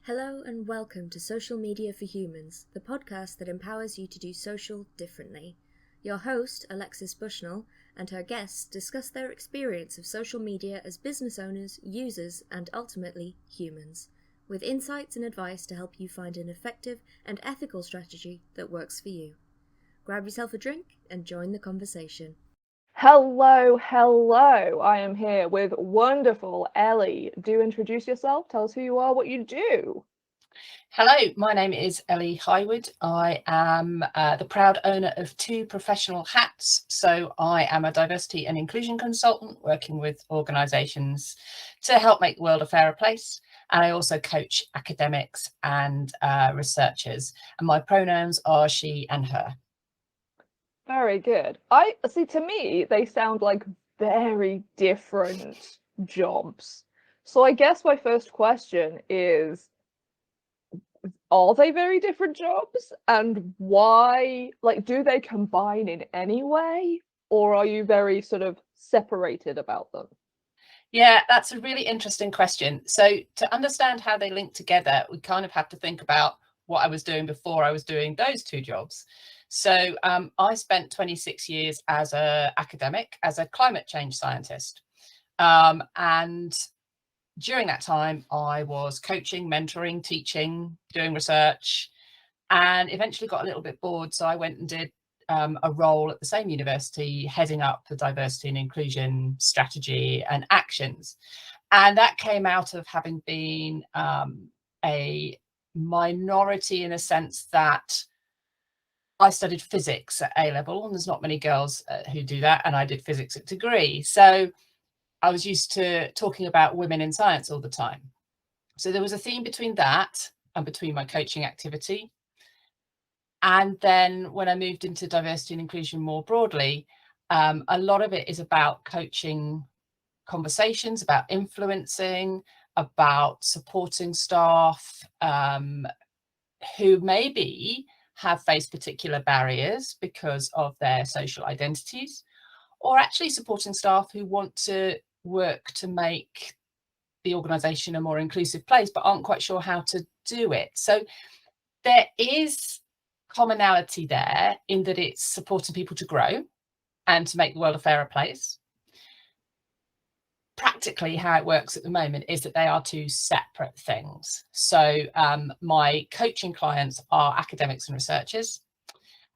Hello and welcome to Social Media for Humans, the podcast that empowers you to do social differently. Your host, Alexis Bushnell, and her guests discuss their experience of social media as business owners, users, and ultimately humans, with insights and advice to help you find an effective and ethical strategy that works for you. Grab yourself a drink and join the conversation. Hello. I am here with wonderful Ellie. Do introduce yourself. Tell us who you are, what you do. Hello, my name is Ellie Highwood. I am the proud owner of two professional hats. So I am a diversity and inclusion consultant working with organisations to help make the world a fairer place. And I also coach academics and researchers. And my pronouns are she and her. Very good. I see, to me, they sound like very different jobs. So I guess my first question is, are they very different jobs? And why, do they combine in any way? Or are you very sort of separated about them? Yeah, that's a really interesting question. So to understand how they link together, we kind of have to think about what I was doing before I was doing those two jobs. So I spent 26 years as an academic, as a climate change scientist. And during that time, I was coaching, mentoring, teaching, doing research, and eventually got a little bit bored. So I went and did a role at the same university, heading up the diversity and inclusion strategy and actions. And that came out of having been a minority, in a sense that I studied physics at A level, and there's not many girls who do that, and I did physics at degree. So I was used to talking about women in science all the time. So there was a theme between that and between my coaching activity. And then when I moved into diversity and inclusion more broadly, a lot of it is about coaching conversations, about influencing, about supporting staff who maybe have faced particular barriers because of their social identities, or actually supporting staff who want to work to make the organisation a more inclusive place, but aren't quite sure how to do it. So there is commonality there in that it's supporting people to grow and to make the world a fairer place. Practically, how it works at the moment is that they are two separate things. So my coaching clients are academics and researchers,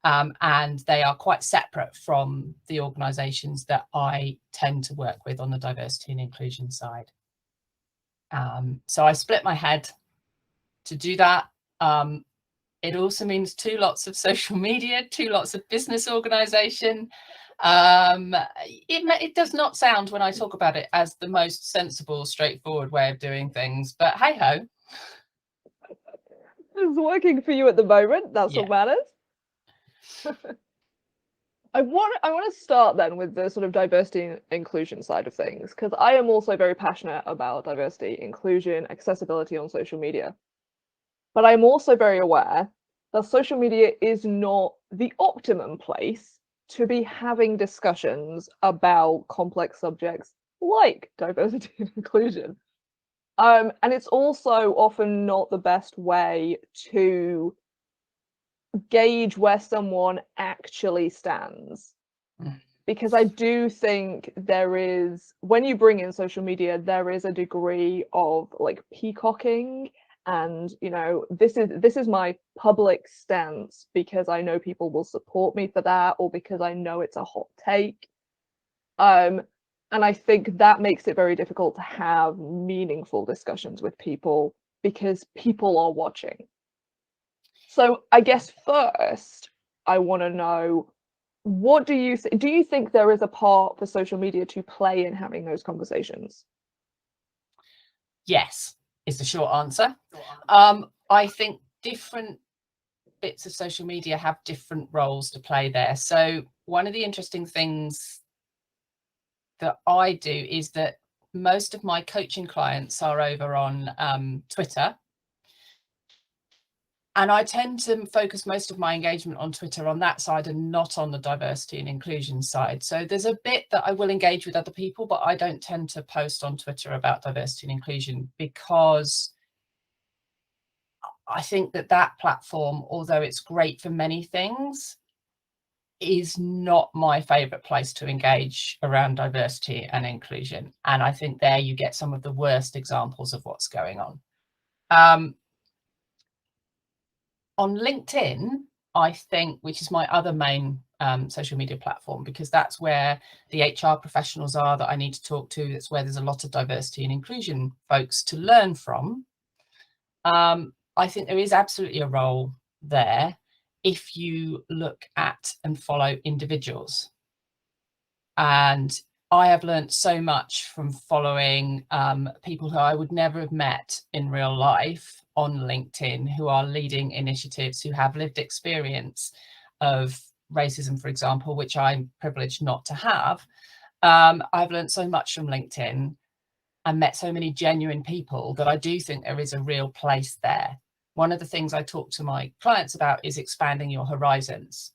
and they are quite separate from the organisations that I tend to work with on the diversity and inclusion side. So I split my head to do that. It also means two lots of social media, two lots of business organisation. It does not sound, when I talk about it, as the most sensible, straightforward way of doing things, but hey ho. It's working for you at the moment. That's what matters. I want to start then with the sort of diversity and inclusion side of things, because I am also very passionate about diversity, inclusion, accessibility on social media. But I'm also very aware that social media is not the optimum place to be having discussions about complex subjects like diversity and inclusion. And it's also often not the best way to gauge where someone actually stands. Because I do think there is, when you bring in social media, there is a degree of like peacocking and, you know, this is my public stance because I know people will support me for that, or because I know it's a hot take. And I think that makes it very difficult to have meaningful discussions with people because people are watching. So I guess first I want to know, what do you think there is a part for social media to play in having those conversations? Yes, is the short answer. I think different bits of social media have different roles to play there. So one of the interesting things that I do is that most of my coaching clients are over on Twitter. And I tend to focus most of my engagement on Twitter on that side and not on the diversity and inclusion side. So there's a bit that I will engage with other people, but I don't tend to post on Twitter about diversity and inclusion because I think that platform, although it's great for many things, is not my favorite place to engage around diversity and inclusion. And I think there you get some of the worst examples of what's going on. On LinkedIn, I think, which is my other main social media platform, because that's where the HR professionals are that I need to talk to. That's where there's a lot of diversity and inclusion folks to learn from. I think there is absolutely a role there if you look at and follow individuals. And I have learned so much from following people who I would never have met in real life on LinkedIn, who are leading initiatives, who have lived experience of racism, for example, which I'm privileged not to have. I've learned so much from LinkedIn and met so many genuine people that I do think there is a real place there. One of the things I talk to my clients about is expanding your horizons.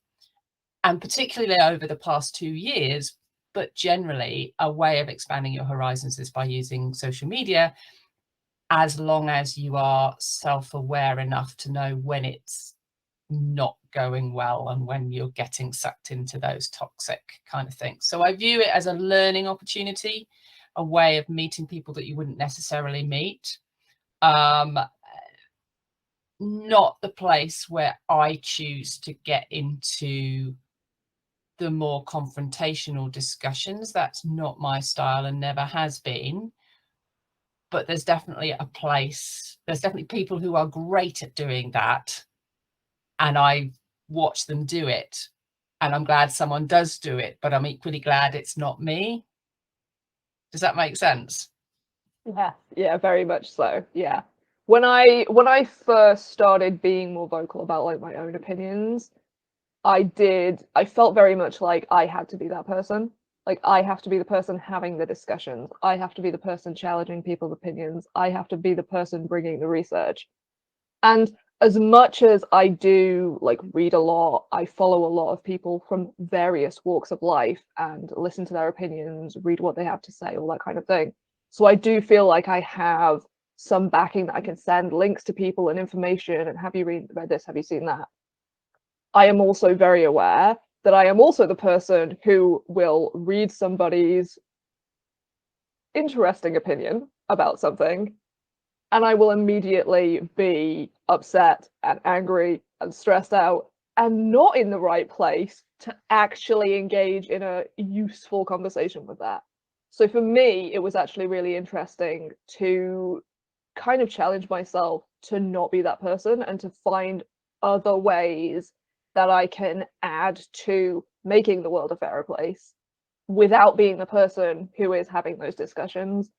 And particularly over the past 2 years, but generally a way of expanding your horizons is by using social media, as long as you are self-aware enough to know when it's not going well and when you're getting sucked into those toxic kind of things. So I view it as a learning opportunity, a way of meeting people that you wouldn't necessarily meet. Not the place where I choose to get into the more confrontational discussions. That's not my style and never has been. But there's definitely a place, there's definitely people who are great at doing that. And I watch them do it. And I'm glad someone does do it, but I'm equally glad it's not me. Does that make sense? Yeah, very much so. Yeah. When I first started being more vocal about like my own opinions, I felt very much like I had to be that person. Like I have to be the person having the discussions. I have to be the person challenging people's opinions. I have to be the person bringing the research. And as much as I do like read a lot, I follow a lot of people from various walks of life and listen to their opinions, read what they have to say, all that kind of thing. So I do feel like I have some backing that I can send links to people and information and have you read this, have you seen that? I am also very aware that I am also the person who will read somebody's interesting opinion about something and I will immediately be upset and angry and stressed out and not in the right place to actually engage in a useful conversation with that. So for me, it was actually really interesting to kind of challenge myself to not be that person and to find other ways that I can add to making the world a fairer place without being the person who is having those discussions.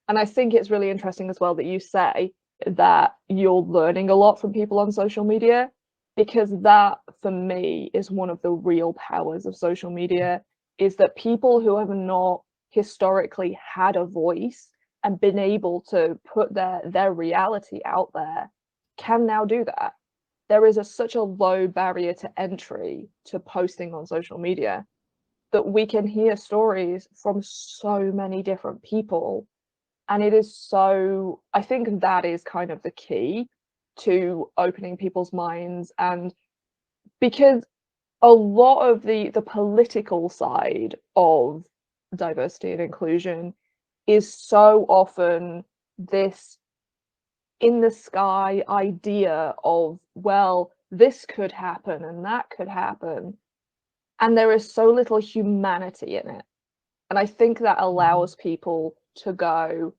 And I think it's really interesting as well that you say that you're learning a lot from people on social media, because that for me is one of the real powers of social media, is that people who have not historically had a voice and been able to put their reality out there can now do that. There is such a low barrier to entry to posting on social media that we can hear stories from so many different people. And it is so, I think that is kind of the key to opening people's minds. And because a lot of the political side of diversity and inclusion is so often this in the sky idea of, well, this could happen and that could happen. And there is so little humanity in it. And I think that allows people to go,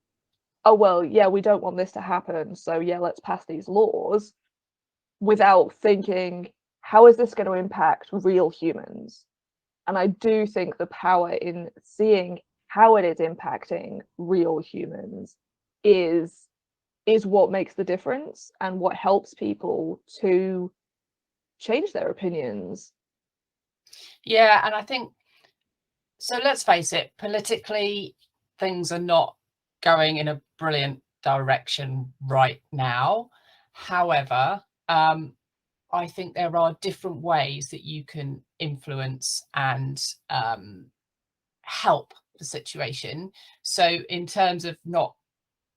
oh, well, yeah, we don't want this to happen. So, yeah, let's pass these laws without thinking, how is this going to impact real humans? And I do think the power in seeing how it is impacting real humans is what makes the difference and what helps people to change their opinions. Yeah, and I think, so let's face it, politically, things are not going in a brilliant direction right now. However, I think there are different ways that you can influence and help the situation. So in terms of not,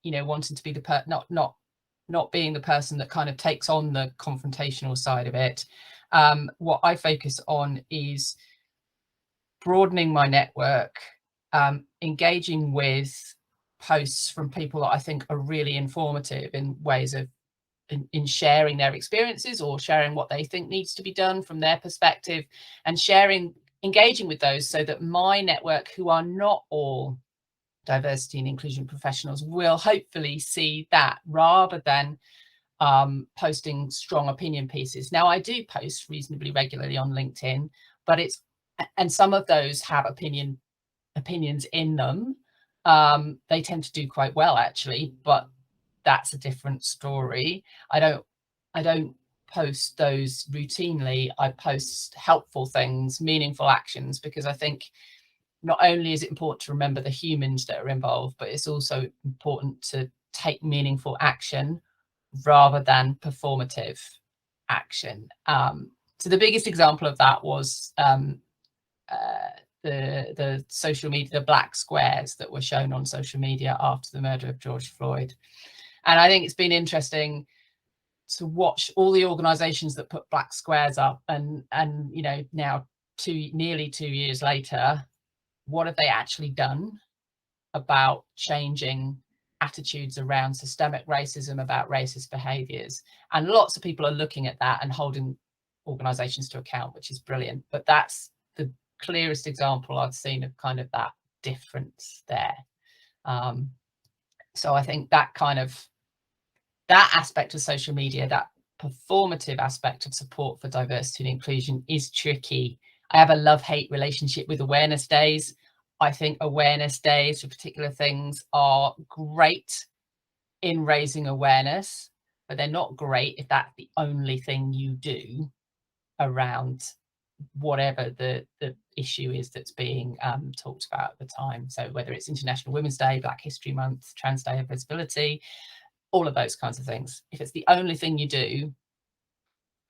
wanting to be the not not being the person that kind of takes on the confrontational side of it. What I focus on is broadening my network, engaging with posts from people that I think are really informative in ways of in sharing their experiences or sharing what they think needs to be done from their perspective, and engaging with those so that my network, who are not all diversity and inclusion professionals, will hopefully see that rather than posting strong opinion pieces. Now, I do post reasonably regularly on LinkedIn, but and some of those have opinions in them. They tend to do quite well, actually, but that's a different story. I don't post those routinely. I post helpful things, meaningful actions, because I think not only is it important to remember the humans that are involved, but it's also important to take meaningful action rather than performative action. So the biggest example of that was the social media, the black squares that were shown on social media after the murder of George Floyd. And I think it's been interesting to watch all the organizations that put black squares up, and now nearly 2 years later, what have they actually done about changing attitudes around systemic racism, about racist behaviors? And lots of people are looking at that and holding organizations to account, which is brilliant. But that's the clearest example I've seen of kind of that difference there. So I think that aspect of social media, that performative aspect of support for diversity and inclusion, is tricky. I have a love-hate relationship with awareness days. I think awareness days for particular things are great in raising awareness, but they're not great if that's the only thing you do around whatever the issue is that's being talked about at the time. So whether it's International Women's Day, Black History Month, Trans Day of Visibility, all of those kinds of things. If it's the only thing you do,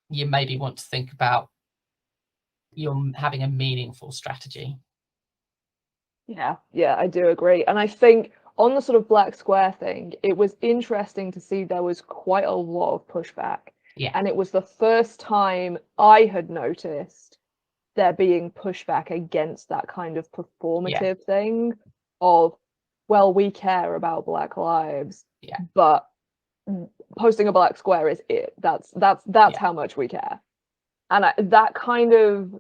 you maybe want to think about you're having a meaningful strategy. Yeah, I do agree. And I think on the sort of black square thing, it was interesting to see there was quite a lot of pushback. Yeah. And it was the first time I had noticed there being pushback against that kind of performative thing of, well, we care about Black lives, but posting a black square is it. That's how much we care. And that kind of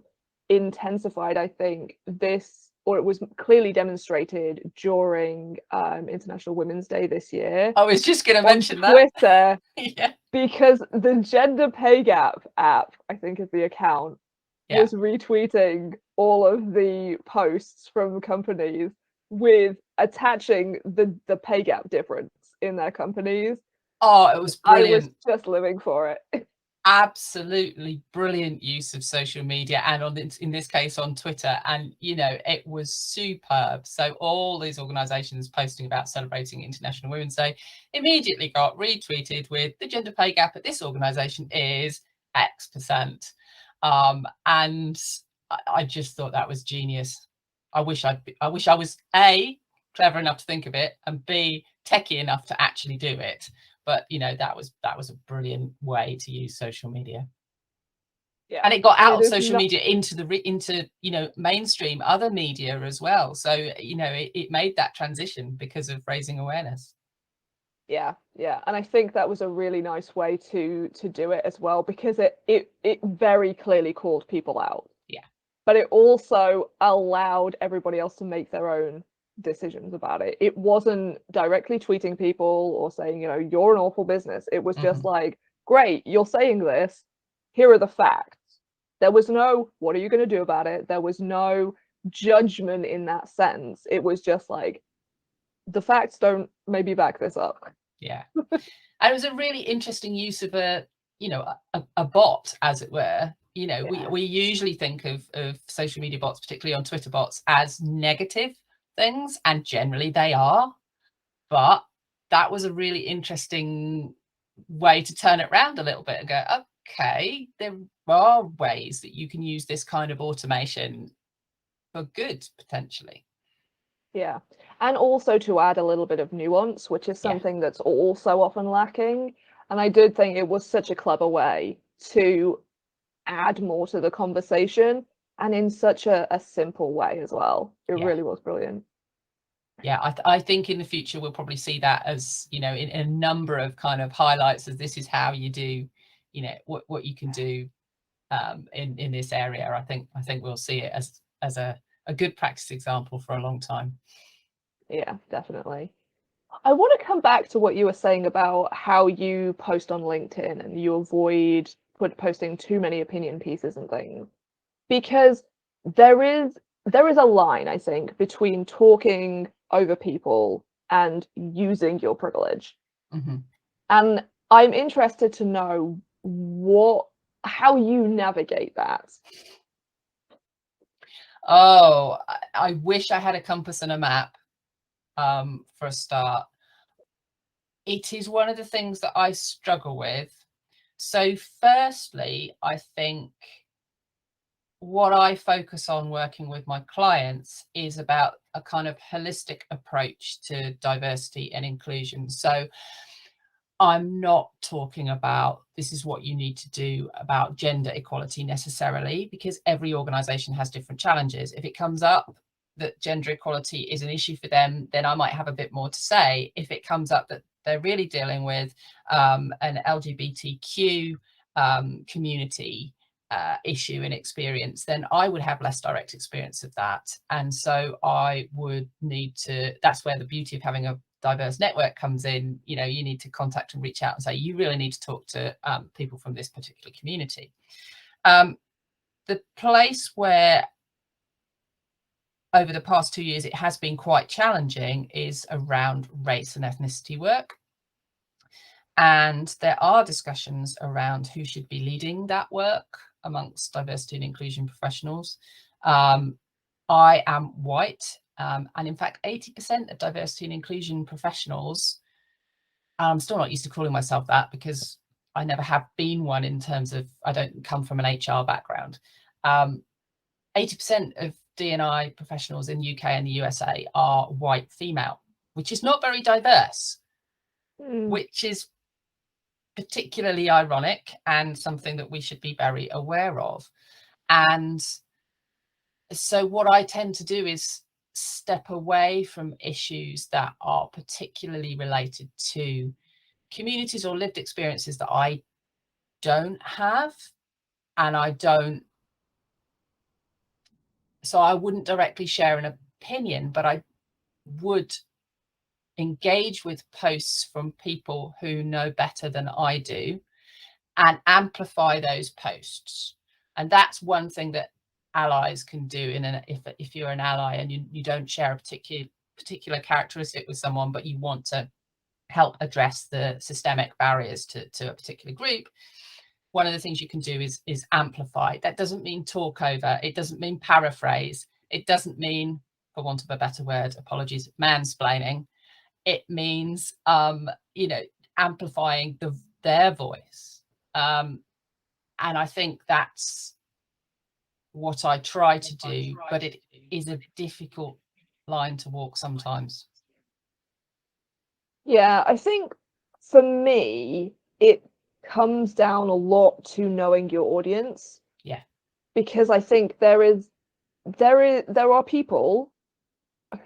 intensified, I think, it was clearly demonstrated during International Women's Day this year. I was just going to mention Twitter, that. Yeah. Because the Gender Pay Gap app, I think is the account, was retweeting all of the posts from companies with attaching the pay gap difference in their companies. Oh, it was brilliant. I was just living for it. Absolutely brilliant use of social media, and in this case on Twitter, and it was superb. So all these organizations posting about celebrating International Women's Day immediately got retweeted with the gender pay gap at this organization is X%. And I just thought that was genius. I wish I was A, clever enough to think of it, and B, techie enough to actually do it. But that was a brilliant way to use social media. Yeah. And it got out of social media into mainstream other media as well. So it made that transition because of raising awareness. Yeah. And I think that was a really nice way to do it as well, because it very clearly called people out. Yeah. But it also allowed everybody else to make their own decisions about it. It wasn't directly tweeting people or saying, you're an awful business. It was just like, great, you're saying this. Here are the facts. There was no, what are you going to do about it? There was no judgment in that sense. It was just like, the facts don't maybe back this up. Yeah. And it was a really interesting use of a bot, as it were. We usually think of social media bots, particularly on Twitter bots, as negative things, and generally they are, but that was a really interesting way to turn it around a little bit and go, okay, there are ways that you can use this kind of automation for good, potentially. Yeah. And also to add a little bit of nuance, which is something that's also often lacking. And I did think it was such a clever way to add more to the conversation, and in such a simple way as well. It Yeah. really was brilliant. Yeah, I think in the future we'll probably see that as, you know, in a number of kind of highlights, as this is how you do, you know, what you can do in this area. I think we'll see it as a good practice example for a long time. Yeah, definitely. I want to come back to what you were saying about how you post on LinkedIn and you avoid posting too many opinion pieces and things, because there is a line, I think, between talking over people and using your privilege. Mm-hmm. And I'm interested to know how you navigate that. Oh, I wish I had a compass and a map for a start. It is one of the things that I struggle with. So firstly, I think what I focus on working with my clients is about a kind of holistic approach to diversity and inclusion. So I'm not talking about this is what you need to do about gender equality necessarily, because every organization has different challenges. If it comes up that gender equality is an issue for them, then I might have a bit more to say. If it comes up that they're really dealing with an LGBTQ community issue and experience, then I would have less direct experience of that. And so I would need to, that's where the beauty of having a diverse network comes in. You know, you need to contact and reach out and say, you really need to talk to people from this particular community. The place where over the past 2 years it has been quite challenging is around race and ethnicity work. And there are discussions around who should be leading that work amongst diversity and inclusion professionals. I am white, and in fact, 80% of diversity and inclusion professionals, I'm still not used to calling myself that because I never have been one in terms of, I don't come from an HR background. 80% of D&I professionals in the UK and the USA are white female, which is not very diverse, which is particularly ironic and something that we should be very aware of. And so what I tend to do is step away from issues that are particularly related to communities or lived experiences that I don't have, and so I wouldn't directly share an opinion, but I would engage with posts from people who know better than I do and amplify those posts. And that's one thing that allies can do if you're an ally and you don't share a particular characteristic with someone, but you want to help address the systemic barriers to a particular group. One of the things you can do is amplify. That doesn't mean talk over. It doesn't mean paraphrase. It doesn't mean, for want of a better word, apologies, mansplaining. It means, amplifying their voice. And I think that's what I try to do, but it is a difficult line to walk sometimes. Yeah, I think for me, it comes down a lot to knowing your audience. Yeah. Because I think there are people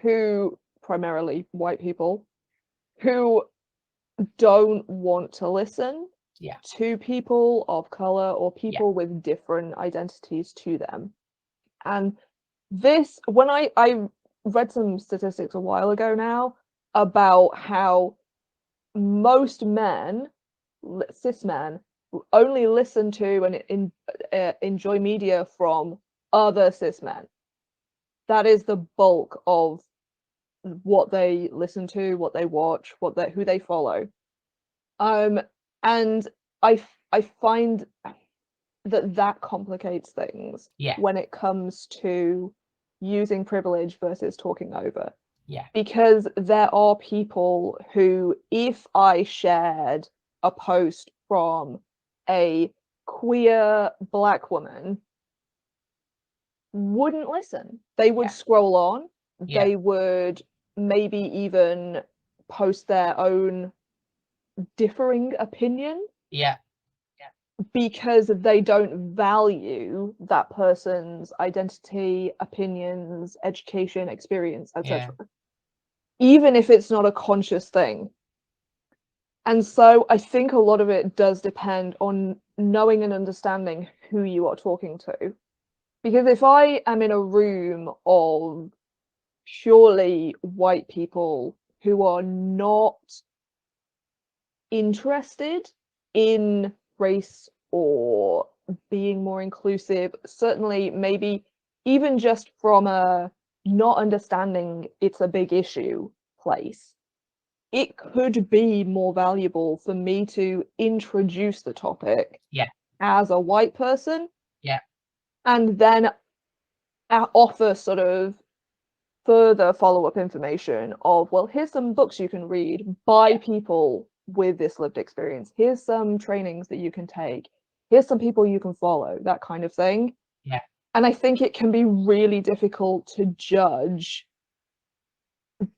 who, primarily white people, who don't want to listen to people of color or people with different identities to them. And this, when I read some statistics a while ago now about how most men, cis men, only listen to and enjoy media from other cis men. That is the bulk of what they listen to, what they watch, who they follow. And I find that complicates things when it comes to using privilege versus talking over. Yeah. Because there are people who, if I shared a post from a queer Black woman, wouldn't listen. They would scroll on. They would maybe even post their own differing opinion. Yeah. Because they don't value that person's identity, opinions, education, experience, etc. Even if it's not a conscious thing. And so I think a lot of it does depend on knowing and understanding who you are talking to. Because if I am in a room of purely white people who are not interested in race or being more inclusive, certainly maybe even just from a not understanding it's a big issue place, it could be more valuable for me to introduce the topic as a white person and then offer sort of further follow-up information of, well, here's some books you can read by people with this lived experience. Here's some trainings that you can take. Here's some people you can follow, that kind of thing. Yeah. And I think it can be really difficult to judge,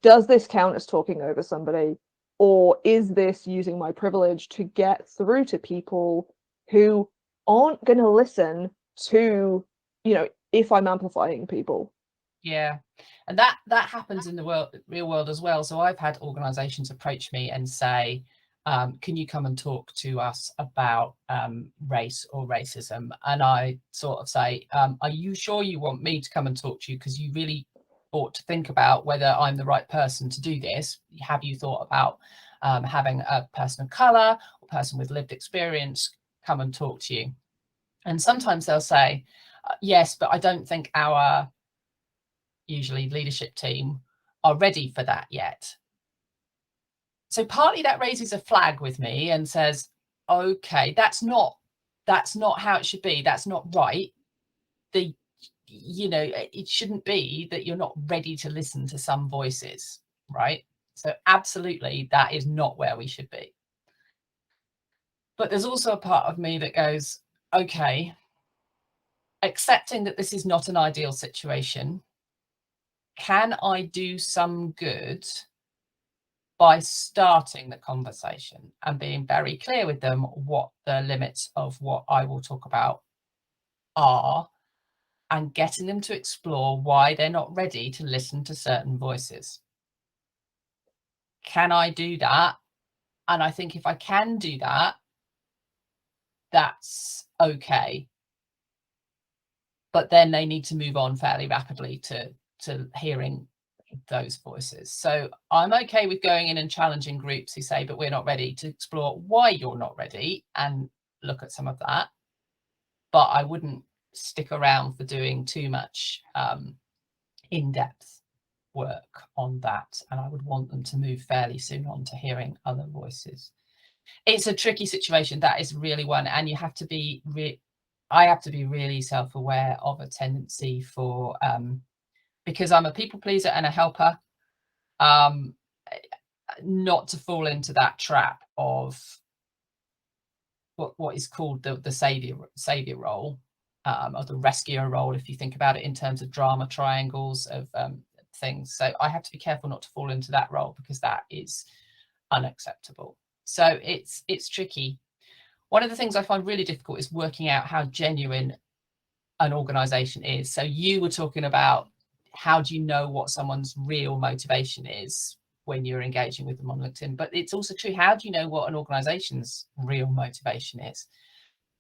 does this count as talking over somebody? Or is this using my privilege to get through to people who aren't going to listen to, you know, if I'm amplifying people? Yeah, and that happens in the real world as well. So I've had organizations approach me and say, can you come and talk to us about race or racism? And I sort of say, are you sure you want me to come and talk to you? Because you really ought to think about whether I'm the right person to do this. Have you thought about having a person of color or person with lived experience come and talk to you? And sometimes they'll say, yes, but I don't think our usually leadership team are ready for that yet. So partly that raises a flag with me and says, okay, that's not how it should be. That's not right. It shouldn't be that you're not ready to listen to some voices, right? So absolutely, that is not where we should be. But there's also a part of me that goes, okay, accepting that this is not an ideal situation, can I do some good by starting the conversation and being very clear with them what the limits of what I will talk about are, and getting them to explore why they're not ready to listen to certain voices? Can I do that? And I think if I can do that, that's okay. But then they need to move on fairly rapidly to hearing those voices. So I'm okay with going in and challenging groups who say, but we're not ready, to explore why you're not ready and look at some of that. But I wouldn't stick around for doing too much in-depth work on that. And I would want them to move fairly soon on to hearing other voices. It's a tricky situation. That is really one. And you have to be, I have to be really self-aware of a tendency for, because I'm a people pleaser and a helper, not to fall into that trap of what is called the savior role, or the rescuer role, if you think about it in terms of drama triangles of things. So I have to be careful not to fall into that role, because that is unacceptable. So it's tricky. One of the things I find really difficult is working out how genuine an organization is. So you were talking about, how do you know what someone's real motivation is when you're engaging with them on LinkedIn? But it's also true, how do you know what an organization's real motivation is?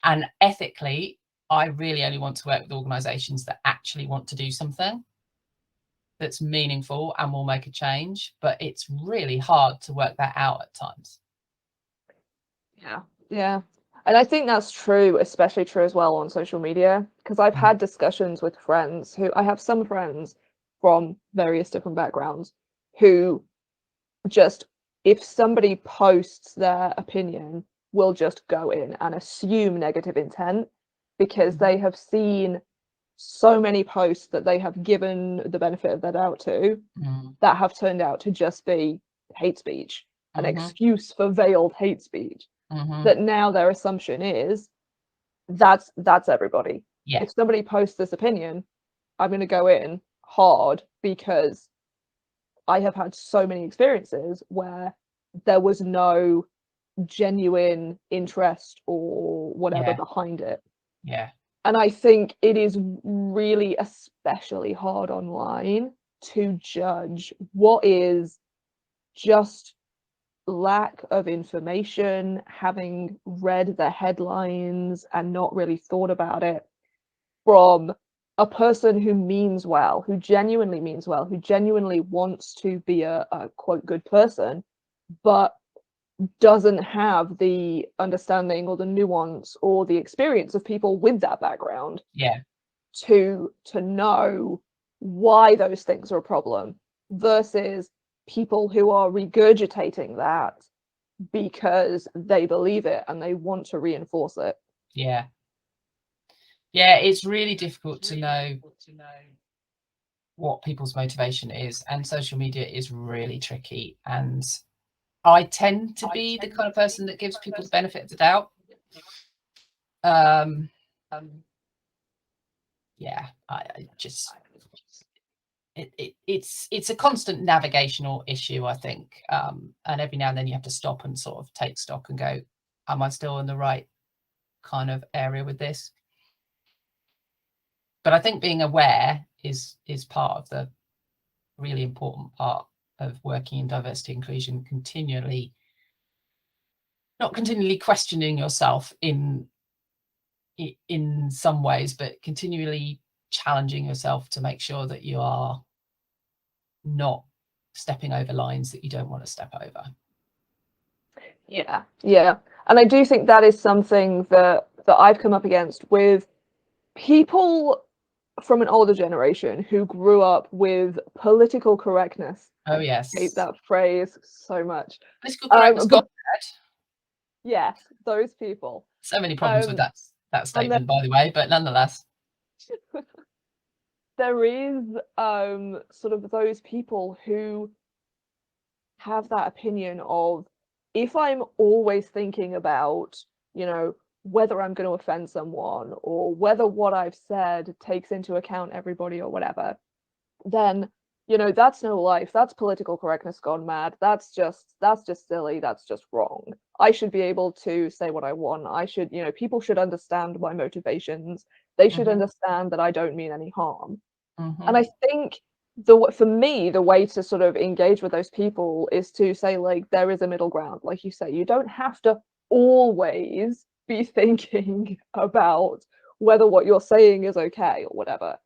And ethically, I really only want to work with organizations that actually want to do something that's meaningful and will make a change. But it's really hard to work that out at times. Yeah. And I think that's true, especially true as well on social media, because I've had discussions with friends I have some friends from various different backgrounds who just, if somebody posts their opinion, will just go in and assume negative intent, because they have seen so many posts that they have given the benefit of the doubt to that have turned out to just be hate speech, an excuse for veiled hate speech. That now their assumption is that's everybody. Yeah. If somebody posts this opinion, I'm going to go in hard, because I have had so many experiences where there was no genuine interest or whatever Yeah. behind it. Yeah. And I think it is really especially hard online to judge what is just lack of information, having read the headlines and not really thought about it, from a person who means well, who genuinely means well, who genuinely wants to be a quote good person, but doesn't have the understanding or the nuance or the experience of people with that background Yeah. to know why those things are a problem, versus people who are regurgitating that because they believe it and they want to reinforce it. Yeah. Yeah, it's really difficult to know what people's motivation is, and social media is really tricky. And I tend to be the kind of person that gives people the benefit of the doubt. Yeah, I just it's a constant navigational issue, I think. And every now and then you have to stop and sort of take stock and go, am I still in the right kind of area with this? But I think being aware is part of the really important part of working in diversity inclusion, not continually questioning yourself in some ways, but continually challenging yourself to make sure that you are not stepping over lines that you don't want to step over. Yeah. And I do think that is something that I've come up against with people from an older generation who grew up with political correctness. Oh yes, I hate that phrase so much. political correctness got bad. Yes, those people. So many problems with that statement, by the way, but nonetheless. There is sort of those people who have that opinion of, if I'm always thinking about, whether I'm going to offend someone or whether what I've said takes into account everybody or whatever, then, that's no life. That's political correctness gone mad. That's just silly. That's just wrong. I should be able to say what I want. I should, people should understand my motivations. They should understand that I don't mean any harm. And I think for me, the way to sort of engage with those people is to say, like, there is a middle ground. Like you say, you don't have to always be thinking about whether what you're saying is okay or whatever.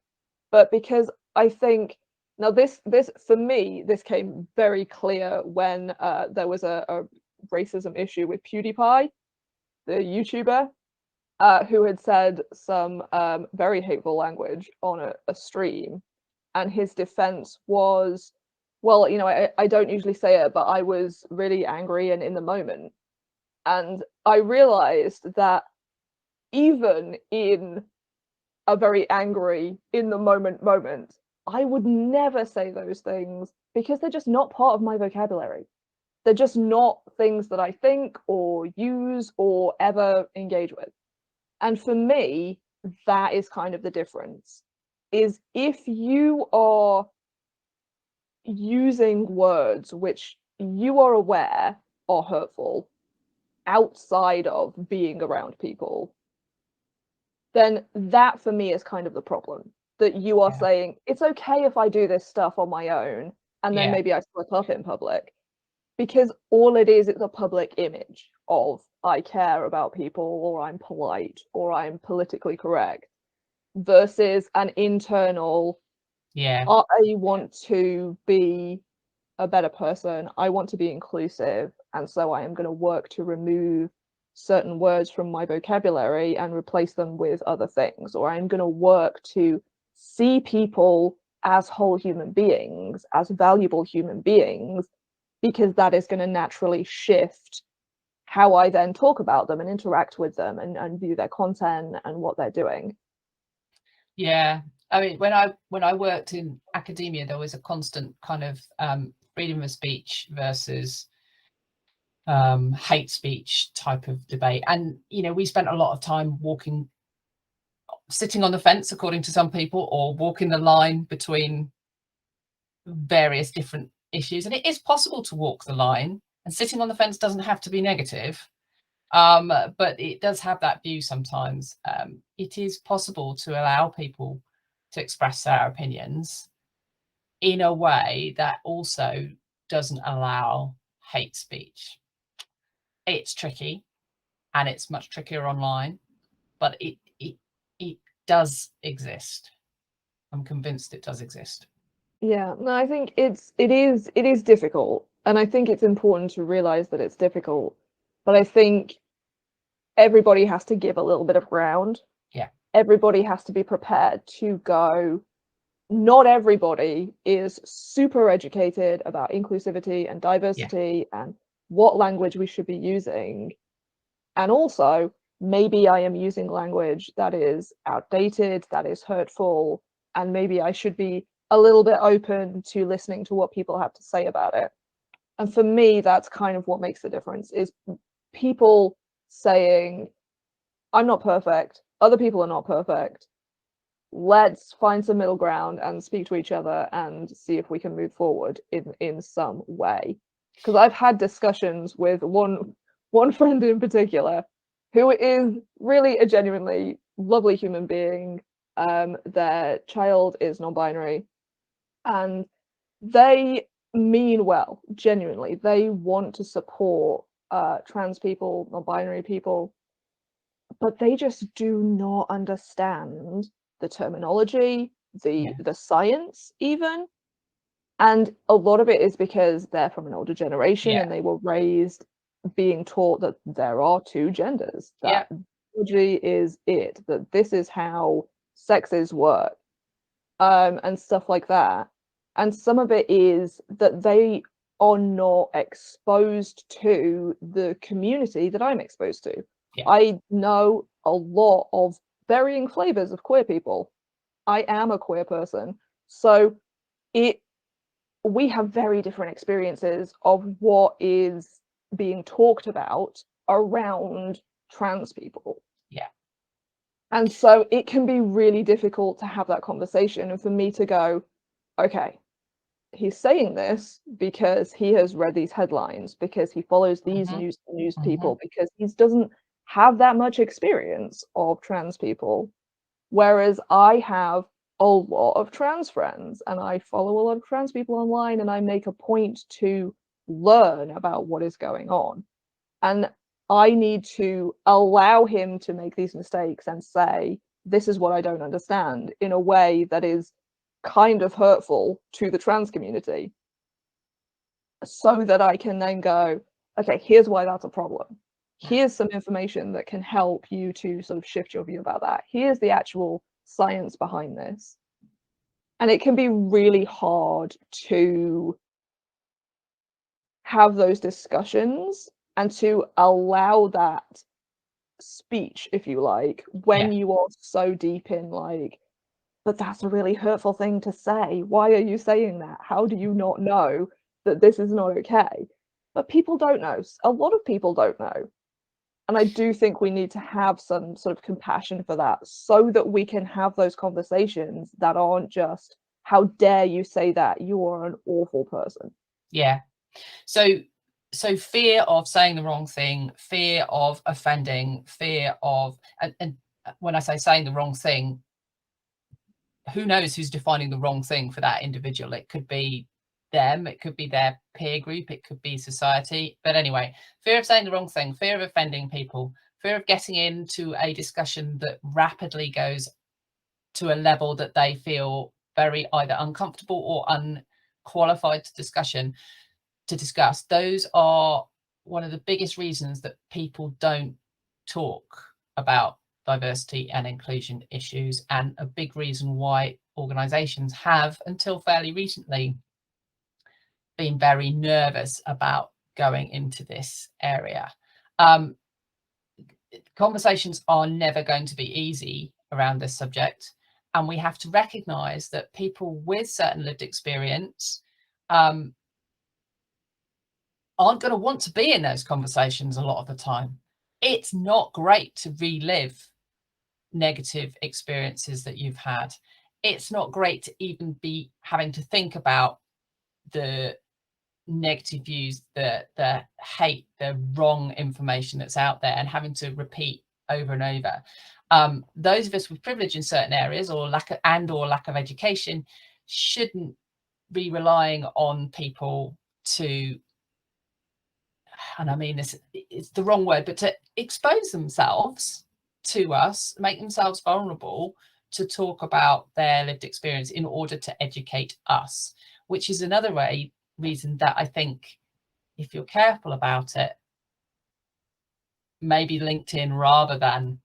But because I think now this for me, this came very clear when there was a racism issue with PewDiePie, the YouTuber, who had said some very hateful language on a stream. And his defense was, well, I don't usually say it, but I was really angry and in the moment. And I realized that even in a very angry, in the moment, I would never say those things because they're just not part of my vocabulary. They're just not things that I think or use or ever engage with. And for me, that is kind of the difference, is if you are using words which you are aware are hurtful outside of being around people, then that for me is kind of the problem. That you are saying, it's okay if I do this stuff on my own, and then maybe I slip up in public. Because all it is, it's a public image of, I care about people, or I'm polite, or I'm politically correct, versus an internal, I want to be a better person, I want to be inclusive, and so I am going to work to remove certain words from my vocabulary and replace them with other things, or I'm going to work to see people as whole human beings, as valuable human beings, because that is going to naturally shift how I then talk about them and interact with them and view their content and what they're doing. Yeah, I mean, when I worked in academia, there was a constant kind of freedom of speech versus hate speech type of debate. And, we spent a lot of time sitting on the fence, according to some people, or walking the line between various different issues. And it is possible to walk the line, And sitting on the fence doesn't have to be negative, but it does have that view sometimes. It is possible to allow people to express their opinions in a way that also doesn't allow hate speech. It's tricky, and it's much trickier online, but it does exist. I'm convinced it does exist. Yeah, no, I think it is difficult, and I think it's important to realize that it's difficult. But I think everybody has to give a little bit of ground. Yeah. Everybody has to be prepared to go. Not everybody is super educated about inclusivity and diversity and what language we should be using. And also, maybe I am using language that is outdated, that is hurtful, and maybe I should be a little bit open to listening to what people have to say about it. And for me, that's kind of what makes the difference, is people saying, I'm not perfect, other people are not perfect. Let's find some middle ground and speak to each other and see if we can move forward in some way. Because I've had discussions with one friend in particular who is really a genuinely lovely human being. Their child is non-binary, and they mean well, genuinely. They want to support trans people, non-binary people, but they just do not understand the terminology, the science even. And a lot of it is because they're from an older generation and they were raised being taught that there are two genders, that biology is it, that this is how sexes work, and stuff like that. And some of it is that they are not exposed to the community that I'm exposed to. I know a lot of varying flavors of queer people. I am a queer person. So we have very different experiences of what is being talked about around trans people. Yeah. And so it can be really difficult to have that conversation, and for me to go, okay, he's saying this because he has read these headlines, because he follows these news people, because he doesn't have that much experience of trans people. Whereas I have a lot of trans friends, and I follow a lot of trans people online, and I make a point to learn about what is going on. And I need to allow him to make these mistakes and say, this is what I don't understand, in a way that is kind of hurtful to the trans community, so that I can then go, okay, here's why that's a problem. Here's some information that can help you to sort of shift your view about that. Here's the actual science behind this. And it can be really hard to have those discussions and to allow that speech, if you like, when you are so deep in like, but that's a really hurtful thing to say. Why are you saying that? How do you not know that this is not okay? But people don't know. A lot of people don't know. And I do think we need to have some sort of compassion for that, so that we can have those conversations that aren't just, how dare you say that? You are an awful person. Yeah. So fear of saying the wrong thing, fear of offending, fear of, and when I say saying the wrong thing, who knows who's defining the wrong thing for that individual? It could be them, it could be their peer group, it could be society. But anyway, fear of saying the wrong thing, fear of offending people, fear of getting into a discussion that rapidly goes to a level that they feel very either uncomfortable or unqualified to discuss. Those are one of the biggest reasons that people don't talk about diversity and inclusion issues, and a big reason why organizations have, until fairly recently, been very nervous about going into this area. Conversations are never going to be easy around this subject, and we have to recognize that people with certain lived experience aren't going to want to be in those conversations a lot of the time. It's not great to relive negative experiences that you've had. It's not great to even be having to think about the negative views, the hate, the wrong information that's out there, and having to repeat over and over. Those of us with privilege in certain areas, or lack of education, shouldn't be relying on people to, and I mean this, it's the wrong word, but to expose themselves to us, make themselves vulnerable to talk about their lived experience in order to educate us, which is another reason that I think, if you're careful about it, maybe LinkedIn rather than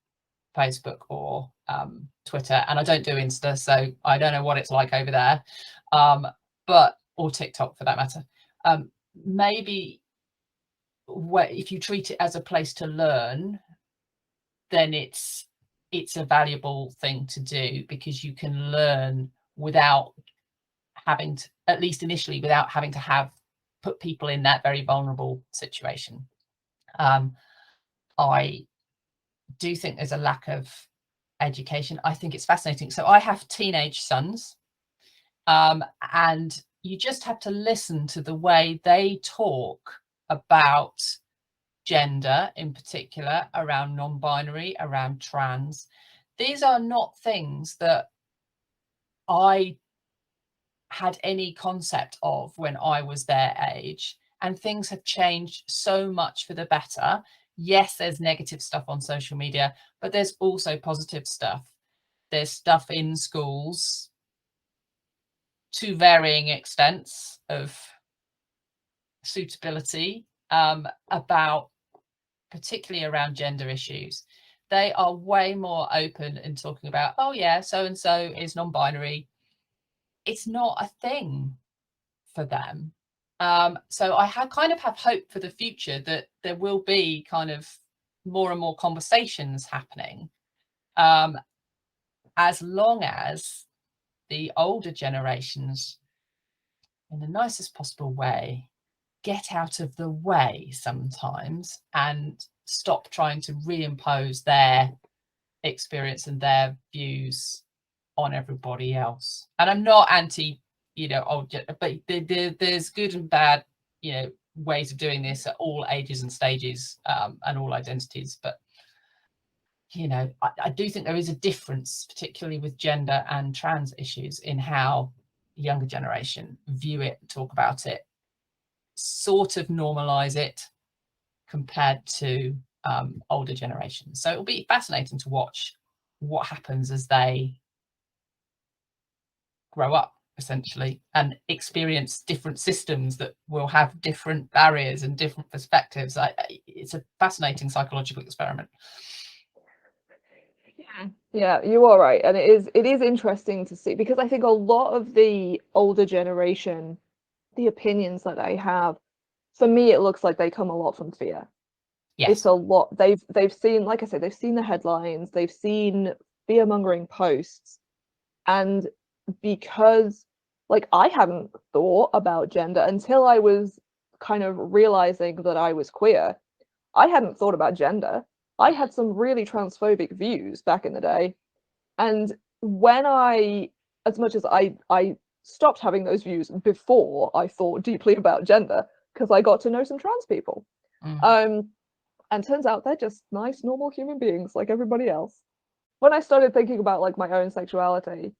Facebook or Twitter. And I don't do Insta, so I don't know what it's like over there, or TikTok for that matter. Maybe if you treat it as a place to learn, then it's a valuable thing to do, because you can learn without having to, at least initially, without having to put people in that very vulnerable situation. I do think there's a lack of education. I think it's fascinating. So I have teenage sons, and you just have to listen to the way they talk about gender, in particular, around non-binary, around trans. These are not things that I had any concept of when I was their age, and things have changed so much for the better. Yes, there's negative stuff on social media, but there's also positive stuff. There's stuff in schools to varying extents of suitability, about, particularly around gender issues. They are way more open in talking about, oh yeah, so and so is non-binary. It's not a thing for them. So I kind of have hope for the future that there will be kind of more and more conversations happening, as long as the older generations, in the nicest possible way, get out of the way sometimes and stop trying to reimpose their experience and their views on everybody else. And I'm not anti, but there's good and bad, ways of doing this at all ages and stages, and all identities. But I do think there is a difference, particularly with gender and trans issues, in how the younger generation view it, talk about it, sort of normalize it, compared to older generations. So it'll be fascinating to watch what happens as they grow up, essentially, and experience different systems that will have different barriers and different perspectives. It's a fascinating psychological experiment. Yeah, you are right. And it is interesting to see, because I think a lot of the older generation, the opinions that they have, for me, it looks like they come a lot from fear. Yes. It's a lot. They've seen, like I said, they've seen the headlines, they've seen fear-mongering posts. And because, like, I hadn't thought about gender until I was kind of realizing that I was queer. I hadn't thought about gender. I had some really transphobic views back in the day. And when as much as I stopped having those views before I thought deeply about gender, because I got to know some trans people. And turns out they're just nice, normal human beings like everybody else. When I started thinking about, like, my own sexuality,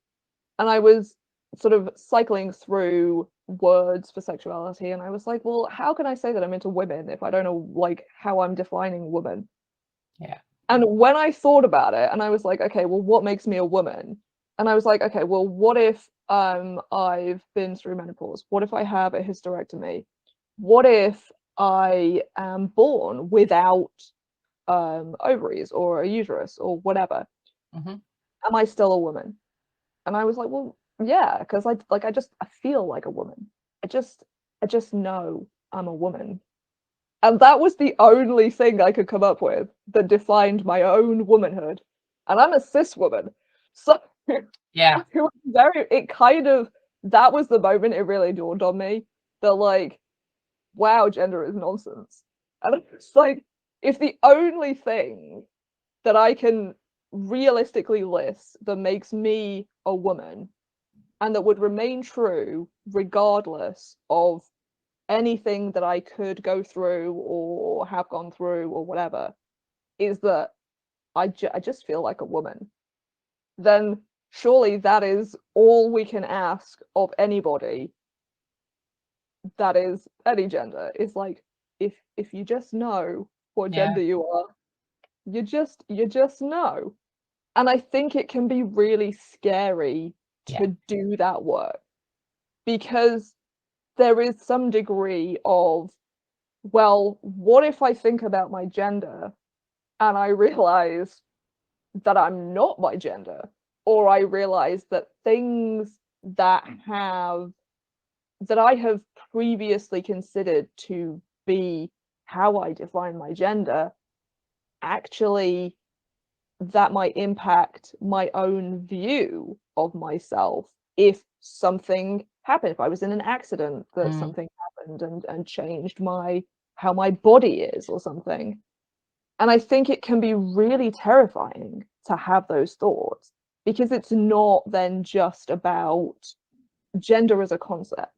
and I was sort of cycling through words for sexuality, and I was like, well, how can I say that I'm into women if I don't know, like, how I'm defining woman? Yeah. And when I thought about it, and I was like, okay, well, what makes me a woman? And I was like, okay, well, what if I've been through menopause? What if I have a hysterectomy? What if I am born without ovaries or a uterus or whatever? Am I still a woman? And I was like, well, yeah, because I feel like a woman. I just know I'm a woman. And that was the only thing I could come up with that defined my own womanhood. And I'm a cis woman. So yeah, that was the moment it really dawned on me that, like, wow, gender is nonsense. And it's like, if the only thing that I can realistically list that makes me a woman and that would remain true regardless of anything that I could go through or have gone through or whatever is that I just feel like a woman, then surely that is all we can ask of anybody that is any gender. Is like, if you just know what gender you are, you just know. And I think it can be really scary to do that work, because there is some degree of, well, what if I think about my gender and I realize that I'm not my gender, or I realize that things that I have previously considered to be how I define my gender, actually that might impact my own view of myself if something happened, if I was in an accident, that something happened and changed how my body is or something. And I think it can be really terrifying to have those thoughts, because it's not then just about gender as a concept.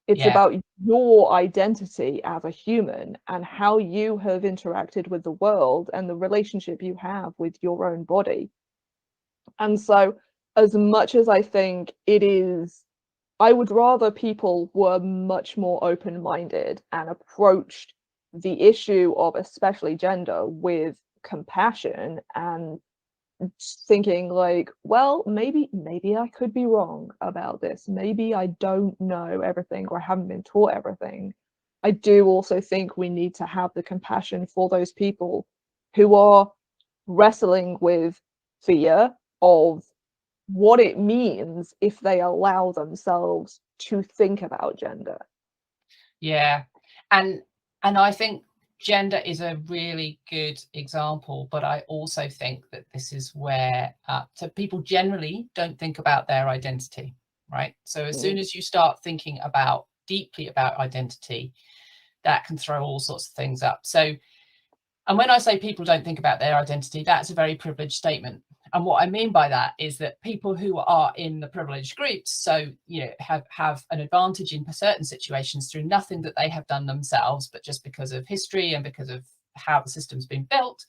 It's about your identity as a human and how you have interacted with the world and the relationship you have with your own body. And so, as much as I think it is, I would rather people were much more open-minded and approached the issue of especially gender with compassion and thinking like, well, maybe I could be wrong about this. Maybe I don't know everything, or I haven't been taught everything. I do also think we need to have the compassion for those people who are wrestling with fear of what it means if they allow themselves to think about gender. Yeah. And I think gender is a really good example, but I also think that this is where so people generally don't think about their identity, right? So as soon as you start thinking deeply about identity, that can throw all sorts of things up. So, and when I say people don't think about their identity, that's a very privileged statement. And what I mean by that is that people who are in the privileged groups, so have an advantage in certain situations through nothing that they have done themselves, but just because of history and because of how the system's been built,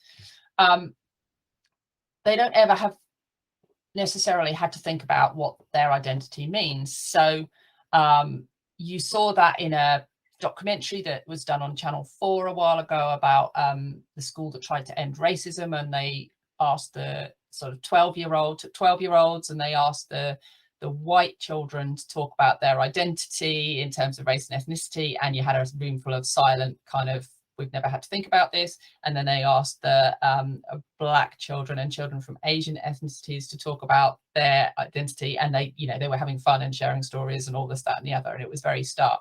they don't ever have necessarily had to think about what their identity means. So you saw that in a documentary that was done on Channel 4 a while ago about the school that tried to end racism, and they asked the sort of 12-year-olds, and they asked the white children to talk about their identity in terms of race and ethnicity, and you had a room full of silent kind of, we've never had to think about this. And then they asked the black children and children from Asian ethnicities to talk about their identity, and they were having fun and sharing stories and all this, that and the other, and it was very stark.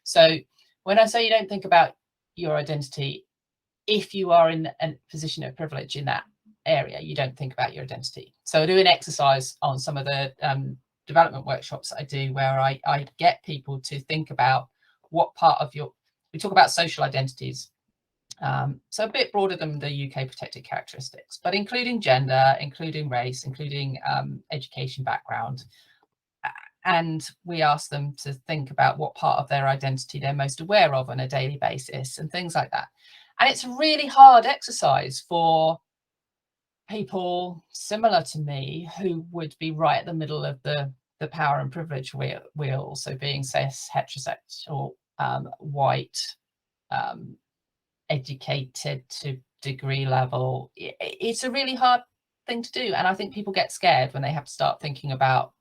So when I say you don't think about your identity, if you are in a position of privilege in that area, you don't think about your identity. So I do an exercise on some of the development workshops I do where I get people to think about what part of we talk about social identities. So a bit broader than the UK protected characteristics, but including gender, including race, including education background. And we ask them to think about what part of their identity they're most aware of on a daily basis and things like that. And it's a really hard exercise for people similar to me who would be right at the middle of the power and privilege wheel. So being cis, heterosexual, white, educated to degree level. It's a really hard thing to do. And I think people get scared when they have to start thinking about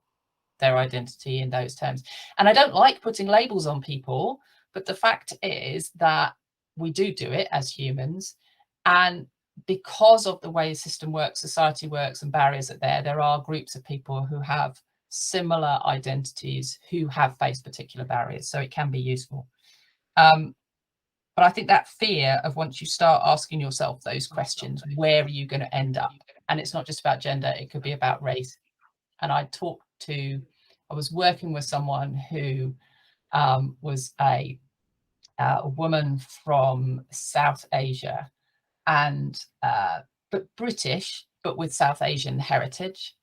their identity in those terms. And I don't like putting labels on people, but the fact is that we do it as humans. And because of the way the system works, society works, and barriers are there are groups of people who have similar identities who have faced particular barriers. So it can be useful. But I think that fear of, once you start asking yourself those questions, where are you going to end up? And it's not just about gender, it could be about race. And I was working with someone who was a woman from South Asia, and but British, but with South Asian heritage.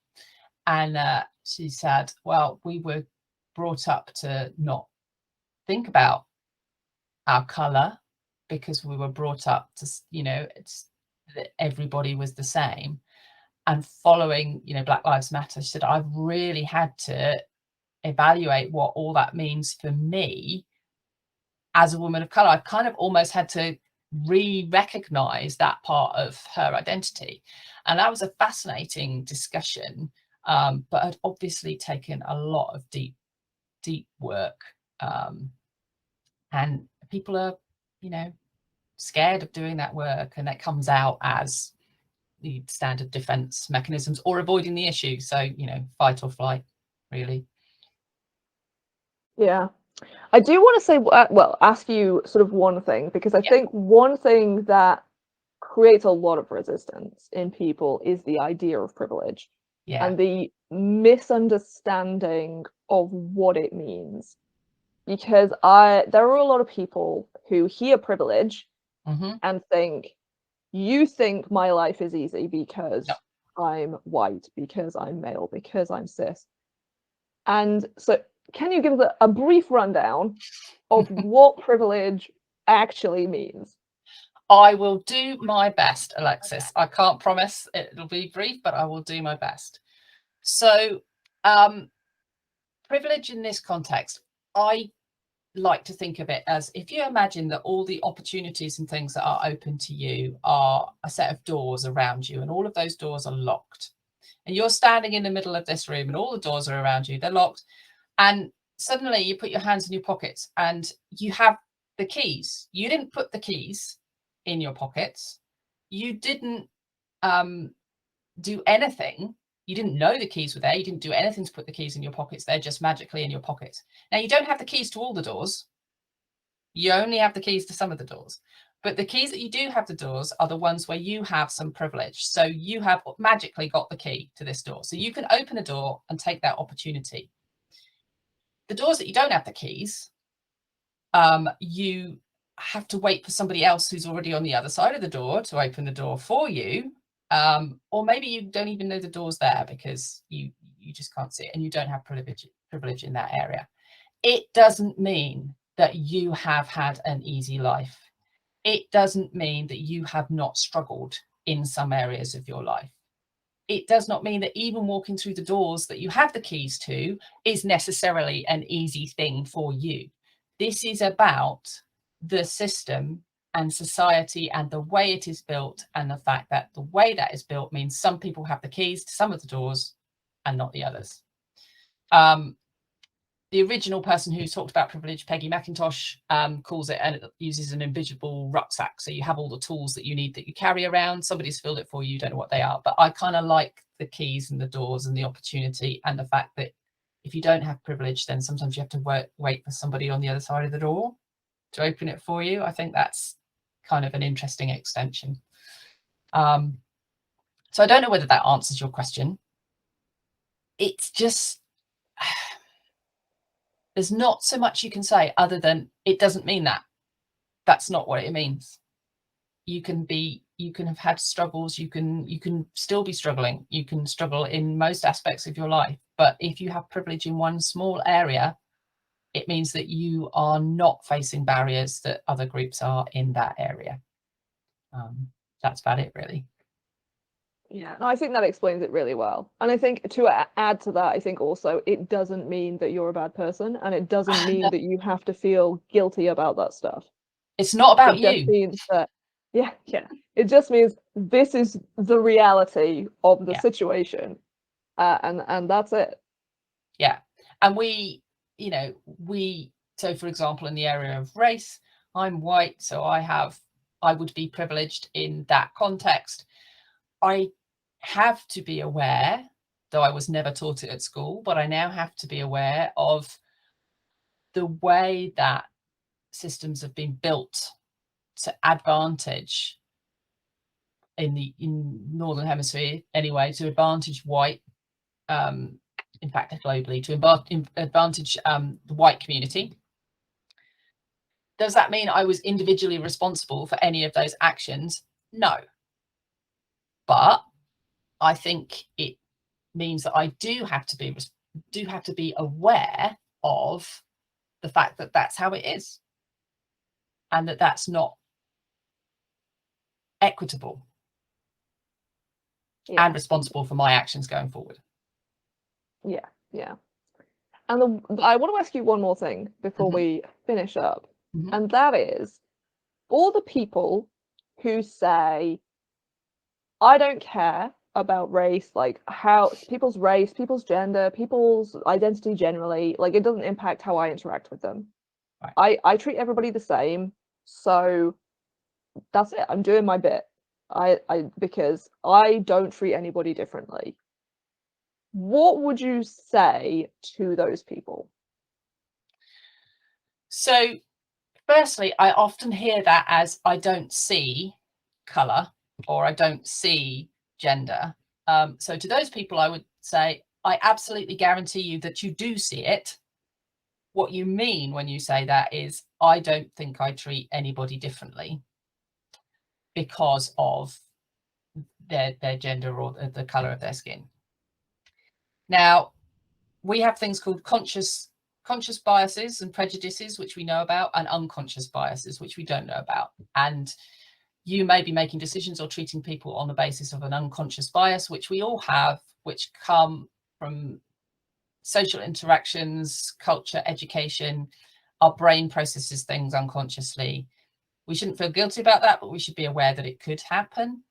And she said, well, we were brought up to not think about our color, because we were brought up to, it's that everybody was the same. And following, Black Lives Matter, she said, I've really had to evaluate what all that means for me as a woman of color. I've kind of almost had to re-recognize that part of her identity. And that was a fascinating discussion, but had obviously taken a lot of deep work. And people are, scared of doing that work, and that comes out as the standard defense mechanisms or avoiding the issue. So, fight or flight, really. Yeah. I do want to say, ask you sort of one thing, because I think one thing that creates a lot of resistance in people is the idea of privilege and the misunderstanding of what it means. Because there are a lot of people who hear privilege and think, you think my life is easy because I'm white, because I'm male, because I'm cis. And so can you give us a brief rundown of what privilege actually means? I will do my best, Alexis. I can't promise it'll be brief, but I will do my best. So, privilege in this context, I like to think of it as, if you imagine that all the opportunities and things that are open to you are a set of doors around you, and all of those doors are locked. And you're standing in the middle of this room and all the doors are around you, they're locked. And suddenly you put your hands in your pockets and you have the keys. You didn't put the keys in your pockets. You didn't do anything. You didn't know the keys were there. You didn't do anything to put the keys in your pockets. They're just magically in your pockets. Now, you don't have the keys to all the doors. You only have the keys to some of the doors. But the keys that you do have the doors are the ones where you have some privilege. So you have magically got the key to this door. So you can open a door and take that opportunity. The doors that you don't have the keys, you have to wait for somebody else who's already on the other side of the door to open the door for you. Or maybe you don't even know the door's there because you just can't see it and you don't have privilege in that area. It doesn't mean that you have had an easy life. It doesn't mean that you have not struggled in some areas of your life. It does not mean that even walking through the doors that you have the keys to is necessarily an easy thing for you. This is about the system and society and the way it is built, and the fact that the way that is built means some people have the keys to some of the doors and not the others. The original person who talked about privilege, Peggy McIntosh, calls it, and it uses an invisible rucksack. So you have all the tools that you need that you carry around. Somebody's filled it for you, you don't know what they are. But I kind of like the keys and the doors and the opportunity, and the fact that if you don't have privilege, then sometimes you have to wait for somebody on the other side of the door to open it for you. I think that's kind of an interesting extension. So I don't know whether that answers your question. It's just, there's not so much you can say other than it doesn't mean that. That's not what it means. You can have had struggles, you can still be struggling. You can struggle in most aspects of your life. But if you have privilege in one small area, it means that you are not facing barriers that other groups are in that area. That's about it, really. Yeah, no, I think that explains it really well. And I think to add to that, I think also it doesn't mean that you're a bad person, and it doesn't mean that you have to feel guilty about that stuff. It's not about you. It just means that, it just means this is the reality of the situation, and that's it. Yeah, and so for example, in the area of race, I'm white, so I would be privileged in that context. I have to be aware, though I was never taught it at school, but I now have to be aware of the way that systems have been built to advantage in Northern Hemisphere anyway, to advantage white, in fact globally, to advantage the white community. Does that mean I was individually responsible for any of those actions? No. But I think it means that I do have to be aware of the fact that that's how it is. and that's not equitable and responsible for my actions going forward. Yeah. And I want to ask you one more thing before we finish up, and that is, all the people who say, I don't care about race, like how people's race, people's gender, people's identity generally, like it doesn't impact how I interact with them. Right. I treat everybody the same, so that's it. I'm doing my bit. Because I don't treat anybody differently. What would you say to those people? So, firstly, I often hear that as I don't see colour or I don't see gender. So to those people, I would say, I absolutely guarantee you that you do see it. What you mean when you say that is, I don't think I treat anybody differently because of their gender or the colour of their skin. Now, we have things called conscious biases and prejudices, which we know about, and unconscious biases, which we don't know about. And you may be making decisions or treating people on the basis of an unconscious bias, which we all have, which come from social interactions, culture, education. Our brain processes things unconsciously. We shouldn't feel guilty about that, but we should be aware that it could happen.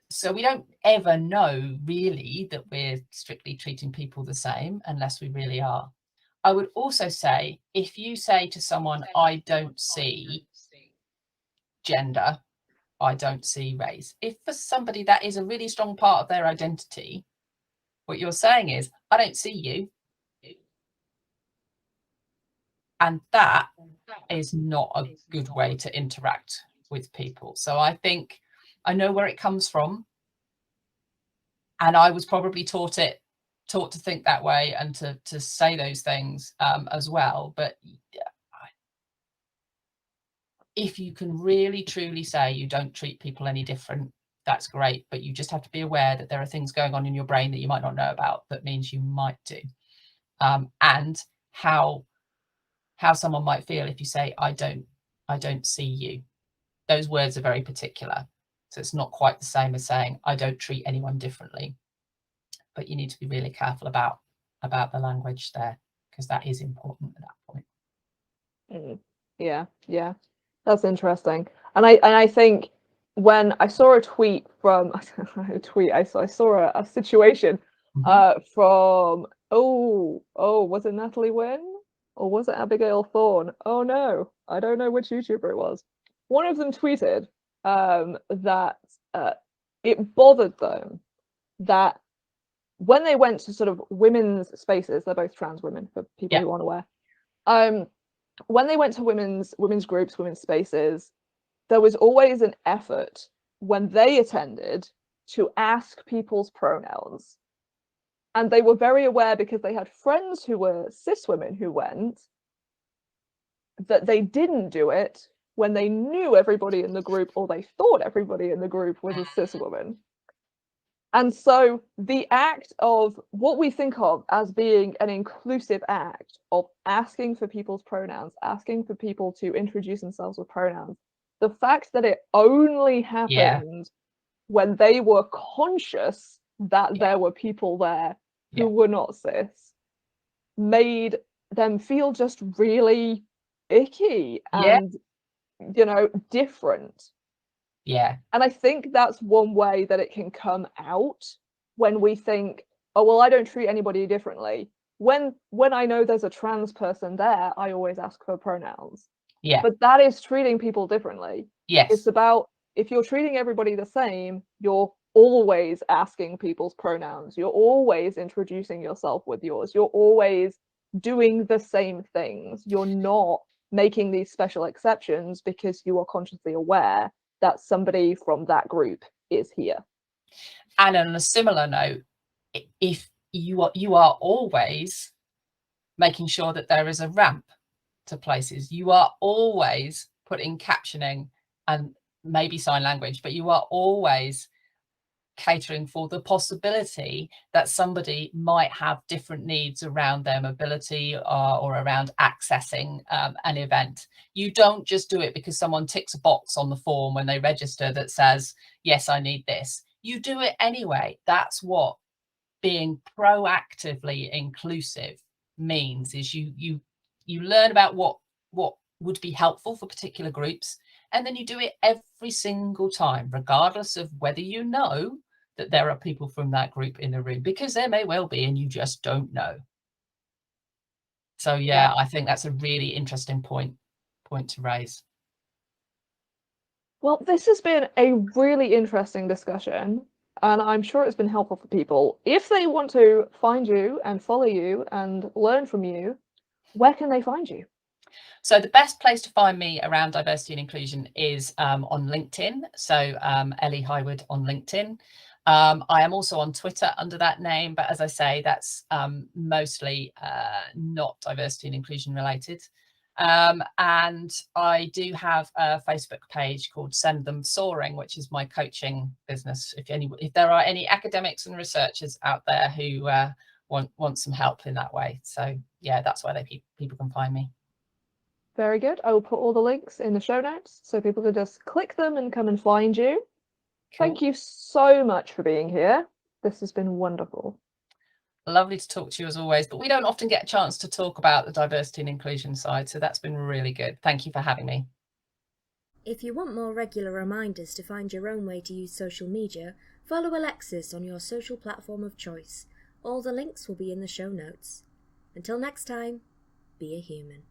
So we don't ever know really that we're strictly treating people the same unless we really are. I would also say, if you say to someone, I don't see gender, I don't see race, if for somebody that is a really strong part of their identity, what you're saying is, I don't see you. And that is not a good way to interact with people. So I think I know where it comes from. And I was probably taught to think that way and to say those things as well. But if you can really truly say you don't treat people any different, that's great. But you just have to be aware that there are things going on in your brain that you might not know about that means you might do. And how someone might feel if you say, I don't see you. Those words are very particular. So it's not quite the same as saying, I don't treat anyone differently. But you need to be really careful about the language there, because that is important at that point. Yeah, that's interesting. And I think when I saw a tweet from I saw a situation from was it Natalie Wynn or was it Abigail Thorne? Oh no, I don't know which YouTuber it was. One of them tweeted that it bothered them that when they went to sort of women's spaces, they're both trans women for people who aren't aware. When they went to women's groups, women's spaces, there was always an effort when they attended to ask people's pronouns. And they were very aware, because they had friends who were cis women who went, that they didn't do it when they knew everybody in the group, or they thought everybody in the group was a cis woman. And so the act of what we think of as being an inclusive act of asking for people's pronouns, asking for people to introduce themselves with pronouns, the fact that it only happened when they were conscious that there were people there who were not cis, made them feel just really icky and, different. Yeah. And I think that's one way that it can come out, when we think, oh, well, I don't treat anybody differently. When I know there's a trans person there, I always ask for pronouns. Yeah. But that is treating people differently. Yes. It's about, if you're treating everybody the same, you're always asking people's pronouns. You're always introducing yourself with yours. You're always doing the same things. You're not making these special exceptions because you are consciously aware that somebody from that group is here. And on a similar note, if you are always making sure that there is a ramp to places, you are always putting captioning and maybe sign language, but you are always catering for the possibility that somebody might have different needs around their mobility or around accessing an event. You don't just do it because someone ticks a box on the form when they register that says, yes, I need this. You do it anyway. That's what being proactively inclusive means, is you learn about what would be helpful for particular groups, and then you do it every single time, regardless of whether you know that there are people from that group in the room, because there may well be and you just don't know. So yeah, I think that's a really interesting point to raise. Well, this has been a really interesting discussion, and I'm sure it's been helpful for people. If they want to find you and follow you and learn from you, where can they find you? So the best place to find me around diversity and inclusion is on LinkedIn. So Ellie Highwood on LinkedIn. I am also on Twitter under that name, but as I say, that's mostly not diversity and inclusion related. And I do have a Facebook page called Send Them Soaring, which is my coaching business. If there are any academics and researchers out there who want some help in that way. So yeah, that's where people can find me. Very good. I will put all the links in the show notes so people can just click them and come and find you. Cool. Thank you so much for being here. This has been wonderful. Lovely to talk to you as always, but we don't often get a chance to talk about the diversity and inclusion side, so that's been really good. Thank you for having me. If you want more regular reminders to find your own way to use social media, follow Alexis on your social platform of choice. All the links will be in the show notes. Until next time, be a human.